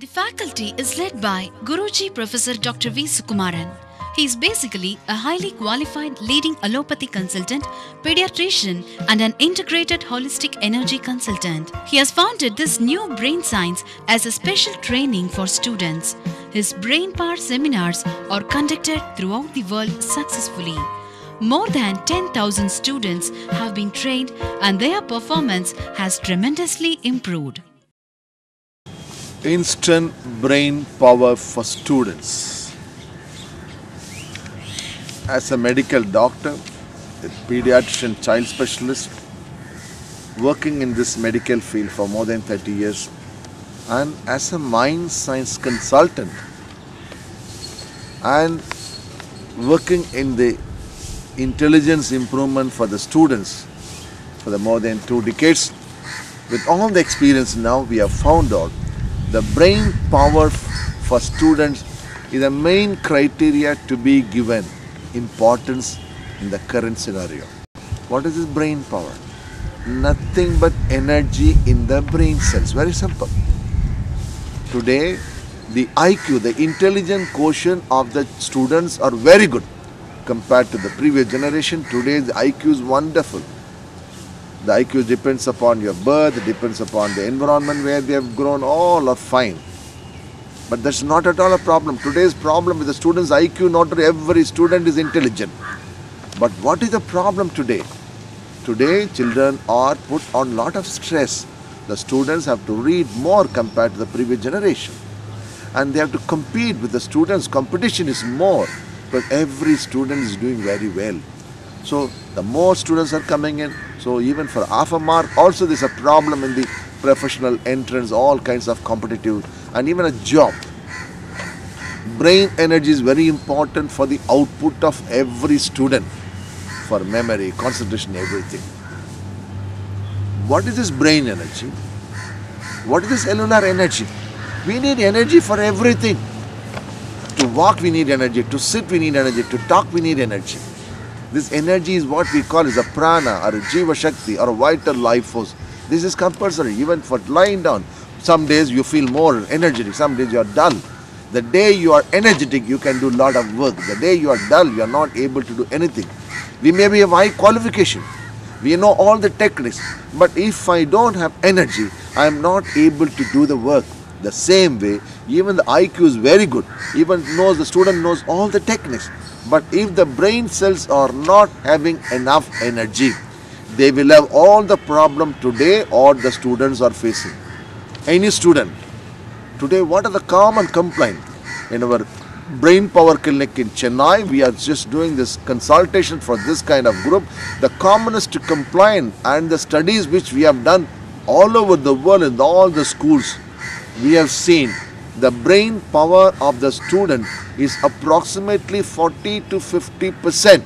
faculty is led by Guruji Professor Dr.V.Sukumaran. He is basically a highly qualified leading allopathy consultant, pediatrician and an integrated holistic energy consultant. He has founded this new brain science as a special training for students. His brain power seminars are conducted throughout the world successfully. More than 10,000 students have been trained and their performance has tremendously improved. Instant brain power for students. As a medical doctor, a pediatrician child specialist, working in this medical field for more than 30 years, and as a mind science consultant, and working in the intelligence improvement for the students for the more than 2 decades, with all the experience now, we have found out the brain power for students is the main criteria to be given importance in the current scenario. What is this brain power? Nothing but energy in the brain cells. Very simple. Today, the IQ, the intelligent quotient of the students are very good compared to the previous generation. Today, the IQ is wonderful. The IQ depends upon your birth, it depends upon the environment where they have grown, all are fine. But that's not at all a problem. Today's problem with the students' IQ, not every student is intelligent. But what is the problem today? Today, children are put on a lot of stress. The students have to read more compared to the previous generation. And they have to compete with the students. Competition is more, but every student is doing very well. So the more students are coming in, so even for half a mark, also there's a problem in the professional entrance, all kinds of competitive, and even a job. Brain energy is very important for the output of every student, for memory, concentration, everything. What is this brain energy? What is this cellular energy? We need energy for everything. To walk we need energy, to sit we need energy, to talk we need energy. This energy is what we call as a prana or a jiva shakti or a vital life force. This is compulsory even for lying down. Some days you feel more energetic, some days you are dull. The day you are energetic, you can do a lot of work. The day you are dull, you are not able to do anything. We may be of high qualification. We know all the techniques. But if I don't have energy, I am not able to do the work. The same way, even the IQ is very good. Even the student knows all the techniques. But if the brain cells are not having enough energy, they will have all the problem today or the students are facing. Any student. Today, what are the common complaints? In our brain power clinic in Chennai, we are just doing this consultation for this kind of group. The commonest complaint and the studies which we have done all over the world in all the schools, we have seen the brain power of the student is approximately 40 to 50%.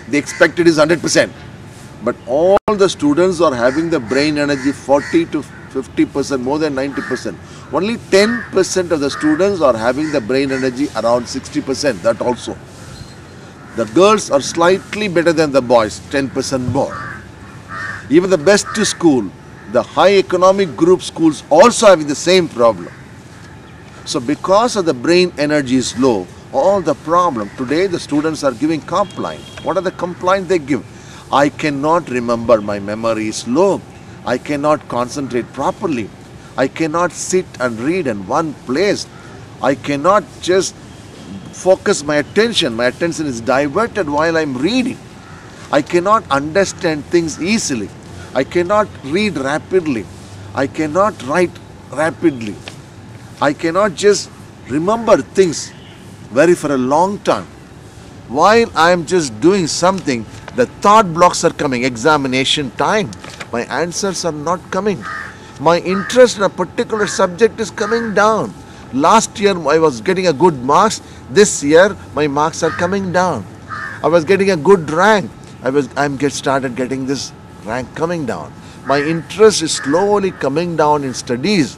The expected is 100%. But all the students are having the brain energy 40 to 50%, more than 90%. Only 10% of the students are having the brain energy around 60%, that also. The girls are slightly better than the boys, 10% more. Even the best school, the high economic group schools also having the same problem. So because of the brain energy is low, all the problem, today the students are giving complaint. What are the complaints they give? I cannot remember, my memory is low. I cannot concentrate properly. I cannot sit and read in one place. I cannot just focus my attention. My attention is diverted while I'm reading. I cannot understand things easily. I cannot read rapidly. I cannot write rapidly. I cannot just remember things for a long time. While I am just doing something, the thought blocks are coming. Examination time, my answers are not coming. My interest in a particular subject is coming down. Last year I was getting a good marks. This year my marks are coming down. I was getting a good rank. Started getting this rank coming down. My interest is slowly coming down in studies.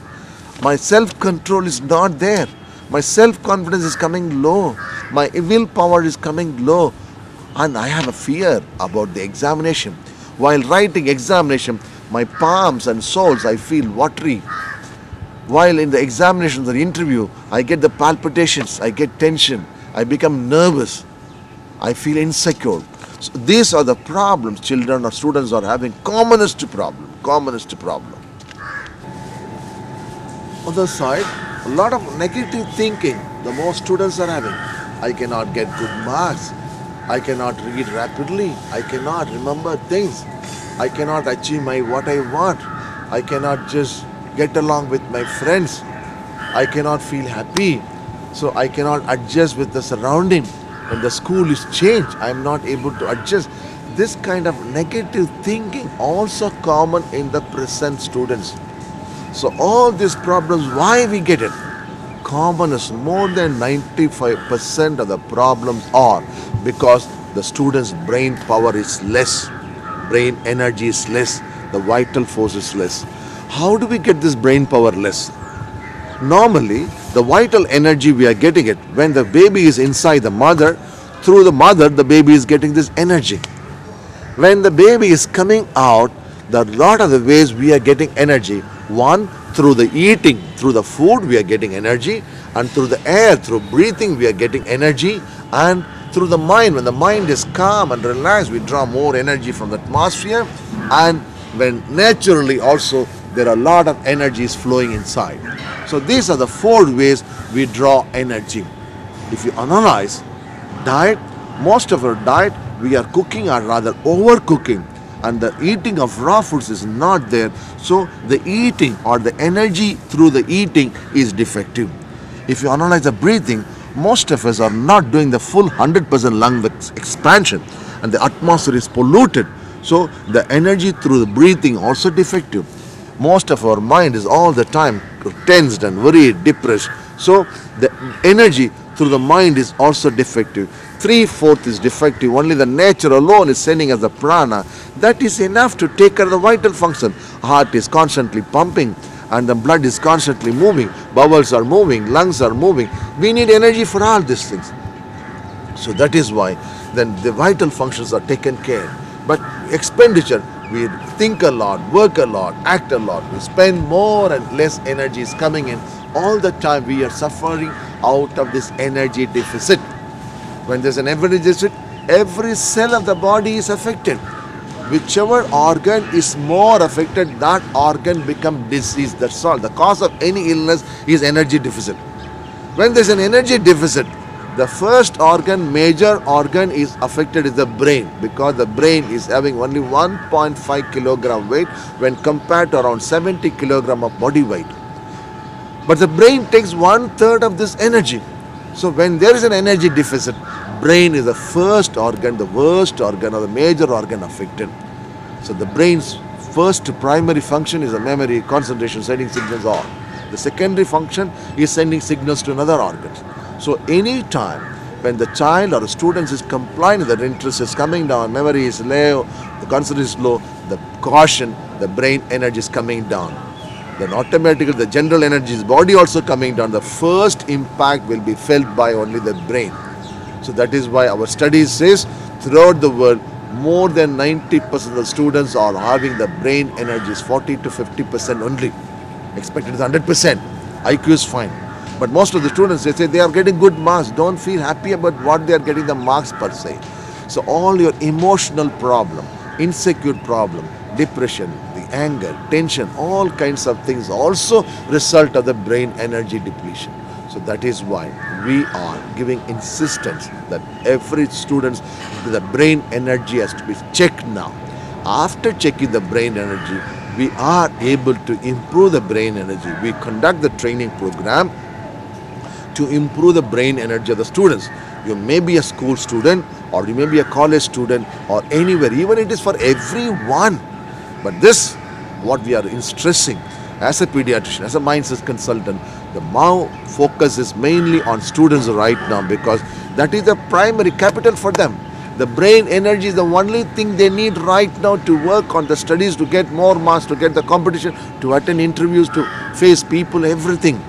My self-control is not there. My self-confidence is coming low. My willpower is coming low. And I have a fear about the examination. While writing examination, my palms and soles, I feel watery. While in the examinations or interview, I get the palpitations, I get tension, I become nervous, I feel insecure. So these are the problems children or students are having, commonest problem. Other side, a lot of negative thinking the most students are having. I cannot get good marks, I cannot read rapidly, I cannot remember things, I cannot achieve what I want, I cannot just get along with my friends, I cannot feel happy, so I cannot adjust with the surrounding. When the school is changed, I am not able to adjust. This kind of negative thinking also common in the present students. So all these problems, why we get it? Common is more than 95% of the problems are because the student's brain power is less, brain energy is less, the vital force is less. How do we get this brain power less? Normally, the vital energy we are getting it when the baby is inside the mother. Through the mother, the baby is getting this energy. When the baby is coming out, there are a lot of the ways we are getting energy. One, through the eating, through the food we are getting energy, and through the air, through breathing we are getting energy, and through the mind. When the mind is calm and relaxed, we draw more energy from the atmosphere, and when naturally also there are a lot of energies flowing inside. So these are the 4 ways we draw energy. If you analyze diet, most of our diet we are cooking or rather overcooking, and the eating of raw foods is not there. So the eating or the energy through the eating is defective. If you analyze the breathing, most of us are not doing the full 100% lung expansion, and the atmosphere is polluted. So the energy through the breathing also defective. Most of our mind is all the time tensed and worried, depressed. So the energy through the mind is also defective. 3/4 is defective. Only the nature alone is sending us the prana. That is enough to take care of the vital function. Heart is constantly pumping and the blood is constantly moving. Bowels are moving, lungs are moving. We need energy for all these things. So that is why then the vital functions are taken care. But expenditure, we think a lot, work a lot, act a lot. We spend more and less energy is coming in. All the time we are suffering out of this energy deficit. When there's an energy deficit, every cell of the body is affected. Whichever organ is more affected, that organ becomes diseased. That's all. The cause of any illness is energy deficit. When there's an energy deficit, the first organ, major organ is affected is the brain, because the brain is having only 1.5 kilogram weight when compared to around 70 kilogram of body weight. But the brain takes 1/3 of this energy. So when there is an energy deficit, brain is the first organ, the worst organ or the major organ affected. So the brain's first primary function is a memory, concentration, sending signals on. The secondary function is sending signals to another organ. So any time when the child or a student is complaining that interest is coming down, memory is low, the concentration is low, the caution, the brain energy is coming down. Then automatically the general energy is body also coming down. The first impact will be felt by only the brain. So that is why our studies says throughout the world more than 90% of the students are having the brain energies, 40 to 50% only. Expected is 100%. IQ is fine. But most of the students, they say they are getting good marks. Don't feel happy about what they are getting the marks per se. So all your emotional problem, insecure problem, depression, the anger, tension, all kinds of things also result of the brain energy depletion. So that is why we are giving insistence that every student's the brain energy has to be checked now. After checking the brain energy, we are able to improve the brain energy. We conduct the training program to improve the brain energy of the students. You may be a school student or you may be a college student or anywhere, even it is for everyone. But this, what we are stressing as a pediatrician, as a mindset consultant, the now focus is mainly on students right now because that is the primary capital for them. The brain energy is the only thing they need right now to work on the studies, to get more marks, to get the competition, to attend interviews, to face people, everything.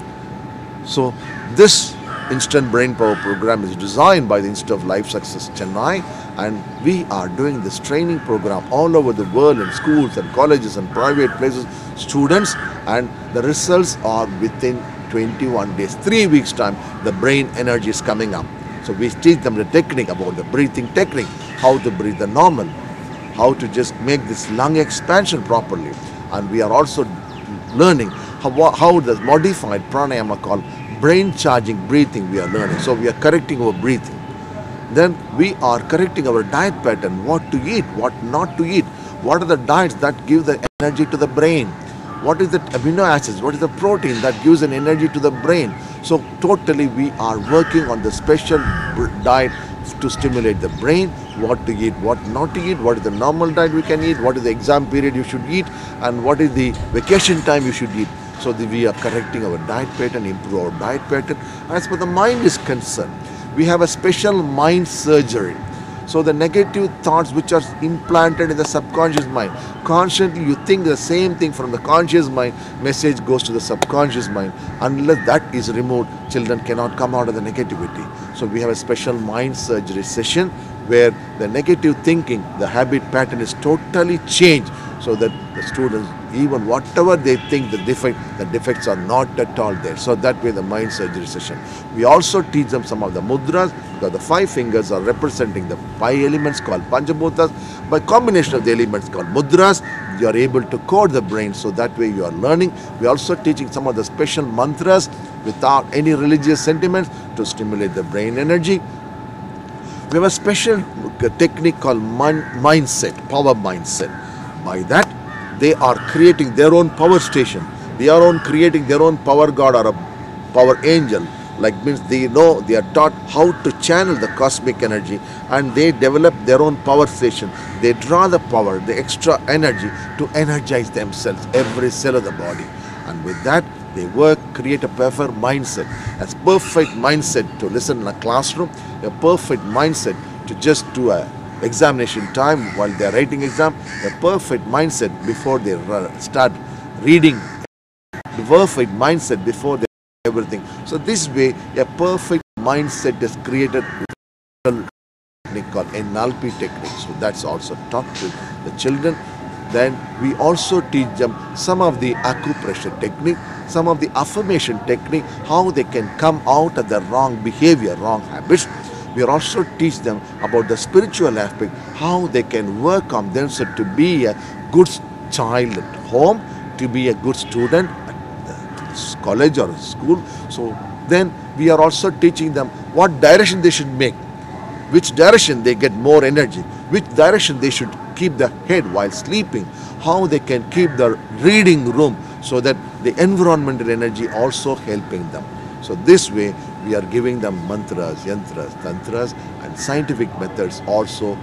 So this Instant Brain Power program is designed by the Institute of Life Success Chennai, and we are doing this training program all over the world in schools and colleges and private places, students, and the results are within 21 days, 3 weeks time, the brain energy is coming up. So we teach them the technique about the breathing technique, how to breathe the normal, how to just make this lung expansion properly. And we are also learning how the modified pranayama called brain charging breathing we are learning. So we are correcting our breathing. Then we are correcting our diet pattern, what to eat, what not to eat, what are the diets that give the energy to the brain, what is the amino acids, what is the protein that gives an energy to the brain. So totally we are working on the special diet to stimulate the brain, what to eat, what not to eat, what is the normal diet we can eat, what is the exam period you should eat, and what is the vacation time you should eat. So we are correcting our diet pattern, improve our diet pattern. As far the mind is concerned, we have a special mind surgery. So the negative thoughts which are implanted in the subconscious mind, constantly you think the same thing from the conscious mind, message goes to the subconscious mind. Unless that is removed, children cannot come out of the negativity. So we have a special mind surgery session where the negative thinking, the habit pattern is totally changed, so that the students, even whatever they think the defects are not at all there. So that way the mind surgery session. We also teach them some of the mudras, because the 5 fingers are representing the 5 elements called Panchabhutas. By combination of the elements called mudras, you are able to code the brain, so that way you are learning. We are also teaching some of the special mantras without any religious sentiments to stimulate the brain energy. We have a special technique called mindset, power mindset. By that, they are creating their own power station. They are creating their own power god or a power angel. Like means they know, they are taught how to channel the cosmic energy, and they develop their own power station. They draw the power, the extra energy to energize themselves, every cell of the body. And with that, they work, create a perfect mindset. A perfect mindset to listen in a classroom, a perfect mindset to just do a examination time while they are writing exam, a perfect mindset before they start reading, the perfect mindset before they everything. So this way, a perfect mindset is created with a technique called NLP technique. So that's also taught to the children. Then we also teach them some of the acupressure technique, some of the affirmation technique, how they can come out of the wrong behavior, wrong habits. We also teach them about the spiritual aspect, how they can work on themselves to be a good child at home, to be a good student at college or school. So then we are also teaching them what direction they should make, which direction they get more energy, which direction they should keep the head while sleeping, how they can keep the reading room, so that the environmental energy also helping them. So this way we are giving them mantras, yantras, tantras, and scientific methods also.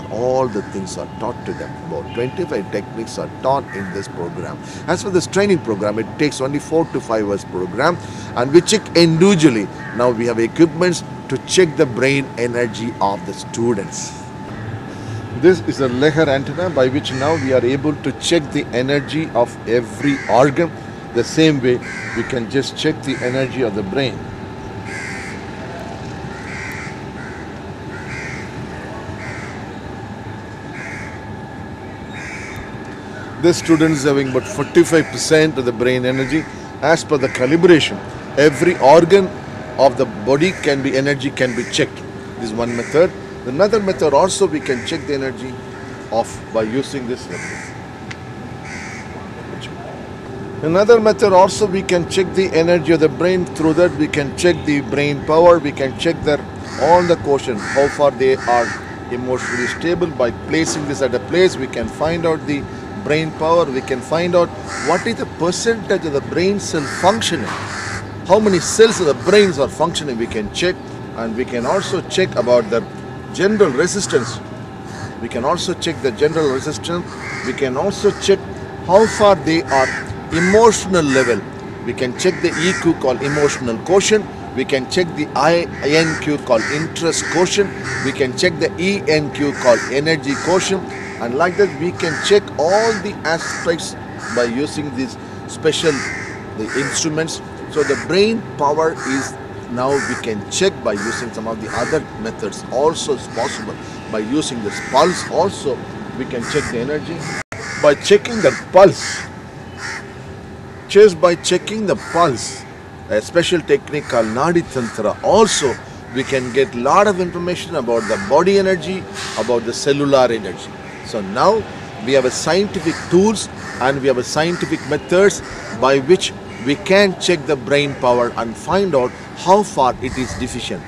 All the things are taught to them. About 25 techniques are taught in this program. As for this training program, it takes only 4 to 5 hours program, and we check individually. Now we have equipments to check the brain energy of the students. This is a Leher antenna by which now we are able to check the energy of every organ. The same way we can just check the energy of the brain. This student is having about 45% of the brain energy. As per the calibration, every organ of the body can be checked. This is one method. Another method also, we can check the energy of by using this method. Another method also, we can check the energy of the brain. Through that we can check the brain power. We can check all the quotient, how far they are emotionally stable. By placing this at a place, we can find out the brain power. We can find out what is the percentage of the brain cell functioning, how many cells of the brains are functioning, we can check. And we can also check about the general resistance. We can also check the general resistance. We can also check how far they are emotional level. We can check the EQ called emotional quotient. We can check the INQ called interest quotient. We can check the ENQ called energy quotient. And like that, we can check all the aspects by using these special instruments. So the brain power is now we can check by using some of the other methods. Also is possible by using this pulse. Also we can check the energy by checking the pulse. Just by checking the pulse, a special technique called Nadi Tantra, also we can get a lot of information about the body energy, about the cellular energy. So now we have a scientific tools and we have a scientific methods by which we can check the brain power and find out how far it is deficient.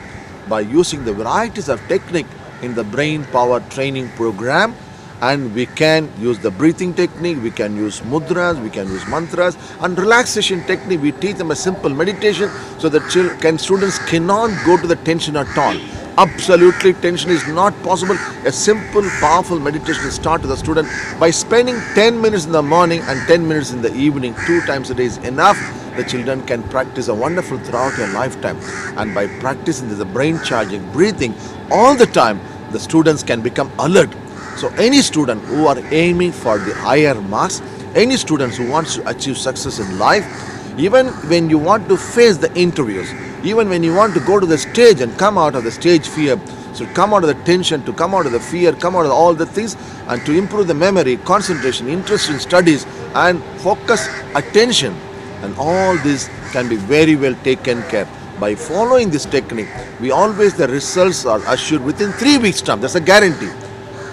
By using the varieties of technique in the brain power training program, and we can use the breathing technique, we can use mudras, we can use mantras, and relaxation technique. We teach them a simple meditation so that students cannot go to the tension at all. Absolutely, tension is not possible. A simple, powerful meditation is start to the student by spending 10 minutes in the morning and 10 minutes in the evening, 2 times a day is enough. The children can practice a wonderful throughout their lifetime. And by practicing the brain charging, breathing all the time, the students can become alert. So any student who are aiming for the higher marks, any students who wants to achieve success in life, even when you want to face the interviews, even when you want to go to the stage and come out of the stage fear, so come out of the tension, to come out of the fear, come out of all the things, and to improve the memory, concentration, interest in studies, and focus, attention, and all this can be very well taken care. By following this technique, we always, the results are assured within 3 weeks time. That's a guarantee.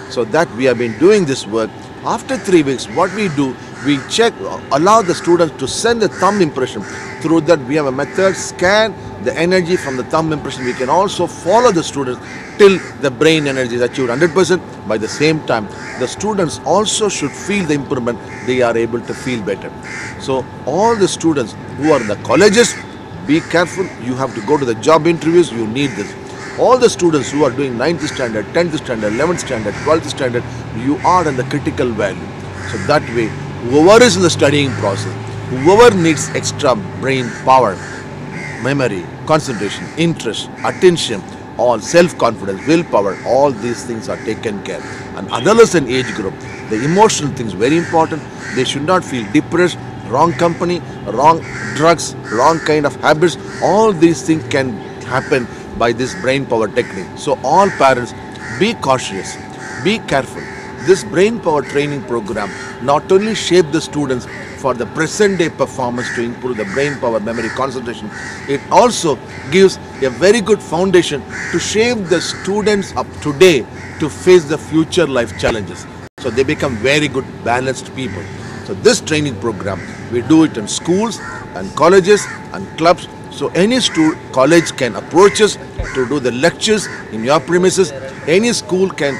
So that we have been doing this work. After 3 weeks, what we do, we check, allow the students to send a thumb impression. Through that we have a method, scan the energy from the thumb impression. We can also follow the students till the brain energy is achieved 100%. By the same time, the students also should feel the improvement. They are able to feel better. So all the students who are in the colleges, be careful. You have to go to the job interviews. You need this. All the students who are doing 9th standard, 10th standard, 11th standard, 12th standard, you are in the critical value. So that way, whoever is in the studying process, whoever needs extra brain power, memory, concentration, interest, attention, all self-confidence, willpower, all these things are taken care. And adolescent age group, the emotional things very important. They should not feel depressed, wrong company, wrong drugs, wrong kind of habits. All these things can happen by this brain power technique. So all parents, be cautious, be careful. This brain power training program not only shape the students for the present day performance to improve the brain power, memory, concentration, it also gives a very good foundation to shape the students of today to face the future life challenges. So they become very good balanced people. So this training program, we do it in schools and colleges and clubs. So any college can approach us to do the lectures in your premises. Any school can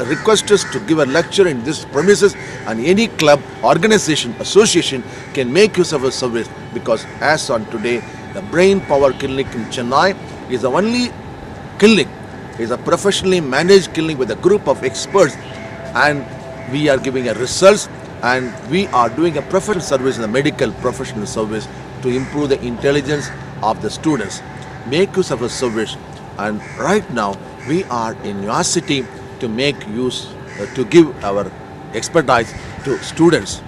request us to give a lecture in this premises, and any club, organization, association can make use of a service, because as on today, the Brain Power Clinic in Chennai is the only clinic, is a professionally managed clinic with a group of experts, and we are giving a results, and we are doing a professional service in the medical professional service to improve the intelligence of the students. Make use of a service, and right now we are in your city to make use, to give our expertise to students.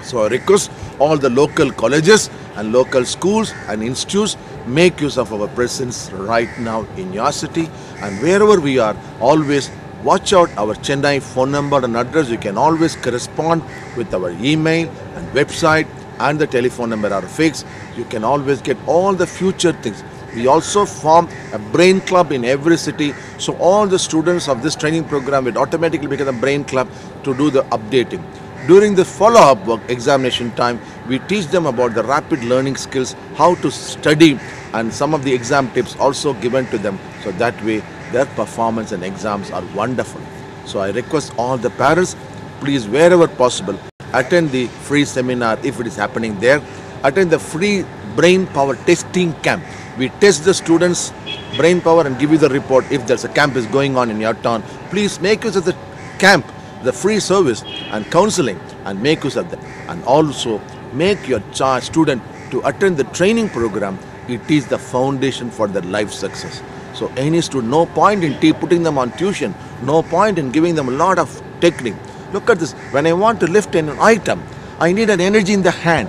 So I request all the local colleges and local schools and institutes, make use of our presence right now in your city, and wherever we are, always watch out our Chennai phone number and address. You can always correspond with our email and website, and the telephone number are fixed. You can always get all the future things. We also form a brain club in every city, so all the students of this training program will automatically become a brain club to do the updating. During the follow-up work, examination time, we teach them about the rapid learning skills, how to study, and some of the exam tips also given to them, so that way their performance and exams are wonderful. So I request all the parents, please, wherever possible, attend the free seminar if it is happening there. Attend the free brain power testing camp. We test the students' brain power and give you the report. If there's a camp is going on in your town, please make use of the camp, the free service and counseling, and make use of that. And also make your student to attend the training program. It is the foundation for their life success. So any student, no point in putting them on tuition, no point in giving them a lot of technique. Look at this. When I want to lift an item, I need an energy in the hand.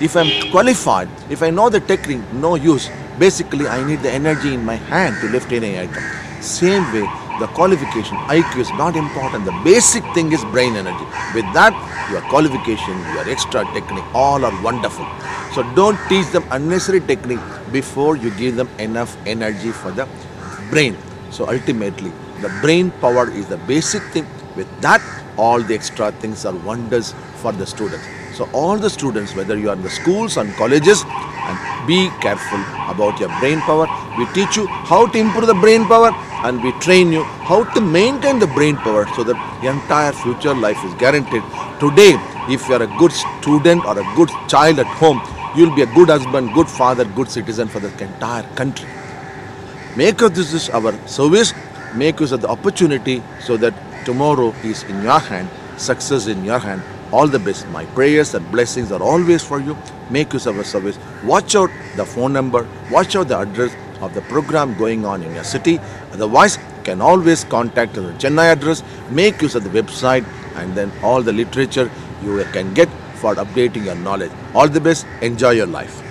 If I'm qualified, if I know the technique, no use. Basically, I need the energy in my hand to lift any item. Same way, the qualification, IQ is not important. The basic thing is brain energy. With that, your qualification, your extra technique, all are wonderful. So don't teach them unnecessary technique before you give them enough energy for the brain. So ultimately, the brain power is the basic thing. With that, all the extra things are wonders for the students. So all the students, whether you are in the schools and colleges, and be careful about your brain power. We teach you how to improve the brain power, and we train you how to maintain the brain power so that your entire future life is guaranteed. Today, if you are a good student or a good child at home, you will be a good husband, good father, good citizen for the entire country. Make of this our service, make use of the opportunity so that tomorrow is in your hand, success in your hand. All the best. My prayers and blessings are always for you. Make use of our service. Watch out the phone number, watch out the address of the program going on in your city. Otherwise, you can always contact the Chennai address, make use of the website, and then all the literature you can get for updating your knowledge. All the best. Enjoy your life.